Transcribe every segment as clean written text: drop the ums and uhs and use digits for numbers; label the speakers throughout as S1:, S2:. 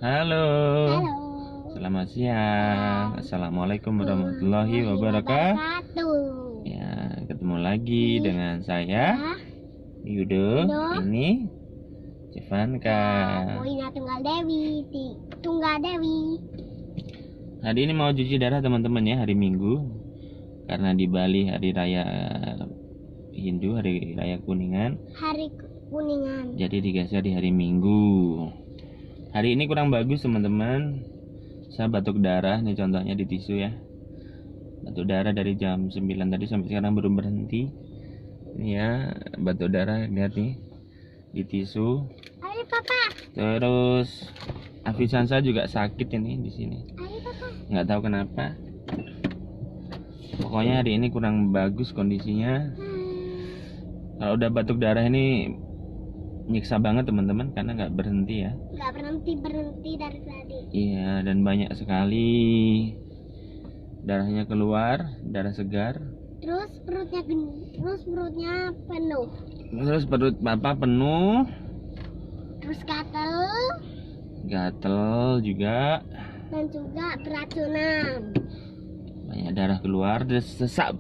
S1: Halo,
S2: Halo.
S1: selamat siang. Assalamualaikum warahmatullahi wabarakatuh. Ya, ketemu lagi dengan saya, Yudo. Ini Civanka.
S2: Boina Tunggal Dewi.
S1: Hari ini mau cuci darah teman-teman ya, hari Minggu. Karena di Bali hari raya Hindu, hari raya Kuningan.
S2: Hari Kuningan.
S1: Jadi digeser di hari Minggu. Hari ini kurang bagus teman-teman. Saya batuk darah nih, contohnya di tisu ya. Batuk darah dari jam 9 tadi sampai sekarang belum berhenti. Ini ya, batuk darah, lihat nih di tisu.
S2: Ayo Papa.
S1: Terus Afisansa juga sakit ini di sini.
S2: Ayo Papa.
S1: Nggak tahu kenapa. Pokoknya hari ini kurang bagus kondisinya. Kalau udah batuk darah ini nyiksa banget teman-teman, karena nggak berhenti ya.
S2: Nggak berhenti dari tadi.
S1: Iya, dan banyak sekali darahnya keluar, darah segar.
S2: Terus perutnya penuh.
S1: Terus perut Bapak penuh,
S2: Terus gatel
S1: gatel juga,
S2: dan juga beracunan.
S1: banyak darah keluar, terus sesak,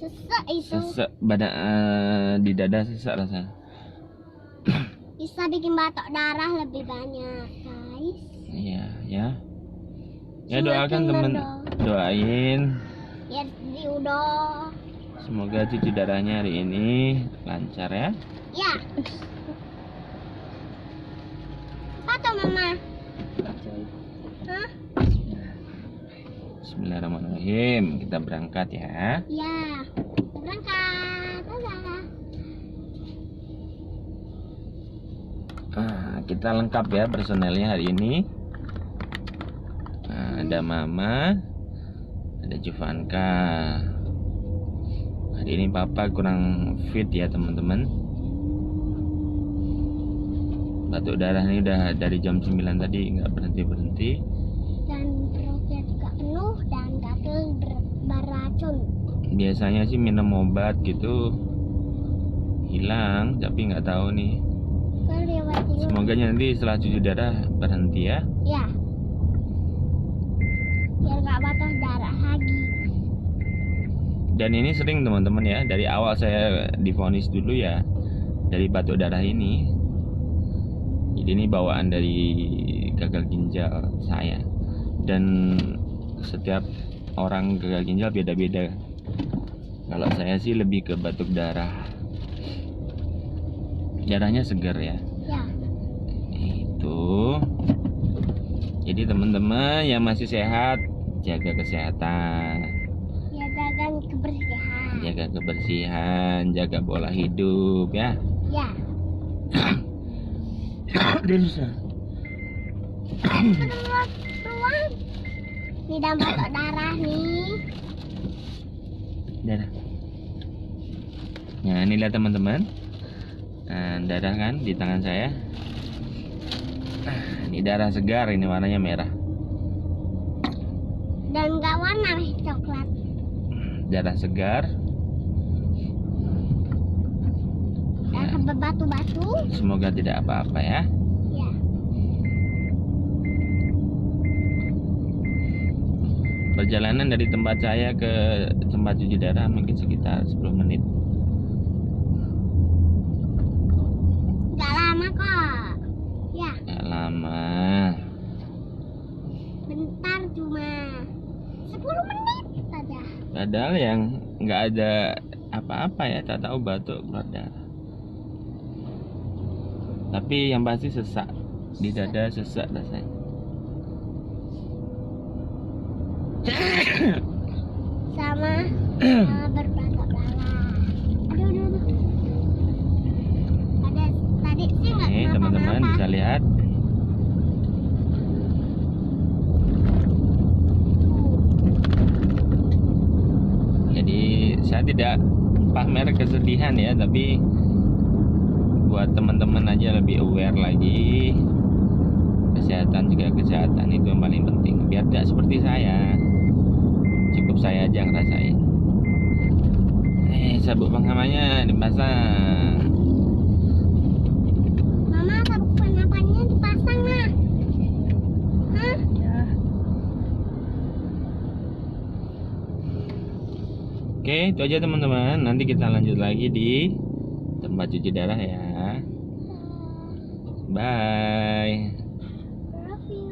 S2: Sesak itu
S1: badan di dada sesak rasanya.
S2: bisa bikin batok darah lebih banyak, guys.
S1: Iya ya. Ya
S2: Semakin
S1: doakan teman, doain.
S2: Ya udah.
S1: Semoga cuci darahnya hari ini lancar ya.
S2: Ya. Apa tuh Mama? Hah?
S1: Bismillahirrahmanirrahim. Kita berangkat ya.
S2: Ya. Berangkat. Dadah.
S1: Kita lengkap ya personelnya hari ini. Ada Mama, ada Civanka. Hari ini Papa kurang fit ya teman-teman. Batuk darah ini udah dari jam 9 tadi nggak berhenti-berhenti.
S2: Dan perutnya juga penuh dan gatel beracun.
S1: Biasanya sih minum obat gitu hilang, tapi nggak tahu nih. Semoga nanti setelah cuci darah berhenti ya.
S2: Ya. Biar nggak batas darah lagi.
S1: Dan ini sering teman-teman ya, dari awal saya divonis dulu ya dari batuk darah ini. Jadi ini bawaan dari gagal ginjal saya. Dan setiap orang gagal ginjal beda-beda. Kalau saya sih lebih ke batuk darah. Darahnya segar ya.
S2: Ya.
S1: Itu. Jadi teman-teman yang masih sehat, jaga kesehatan.
S2: Ya, jaga kebersihan.
S1: Jaga kebersihan, jaga pola hidup ya.
S2: Ya. Keluar. Ini dan batok darah nih.
S1: Darah. Nah, ini lihat teman-teman. Darah kan di tangan saya. Ini darah segar, ini warnanya merah.
S2: Dan nggak warna coklat.
S1: Darah segar.
S2: Dan berbatu-batu.
S1: Semoga tidak apa-apa ya.
S2: Ya.
S1: Perjalanan dari tempat saya ke tempat cuci darah mungkin sekitar 10 menit.
S2: Nggak lama kok. Ya.
S1: Nggak lama.
S2: Bentar cuma 10 menit saja.
S1: Padahal yang nggak ada apa-apa ya, tak tahu batuk keluar darah. Tapi yang pasti sesak di dada, sesak rasanya.
S2: Sama berbatok darah. Aduh. Tadi sih nggak
S1: Nih teman-teman bisa lihat. Jadi saya tidak pamer kesedihan ya, tapi buat teman-teman aja lebih aware lagi. Kesehatan juga kesehatan, itu yang paling penting. Biar tidak seperti saya, cukup saya aja ngerasain. Sabuk pengamannya dipasang.
S2: Mama, sabuk pengamannya dipasang nah.
S1: Oke, itu aja teman-teman. Nanti kita lanjut lagi di tempat cuci darah ya. Bye.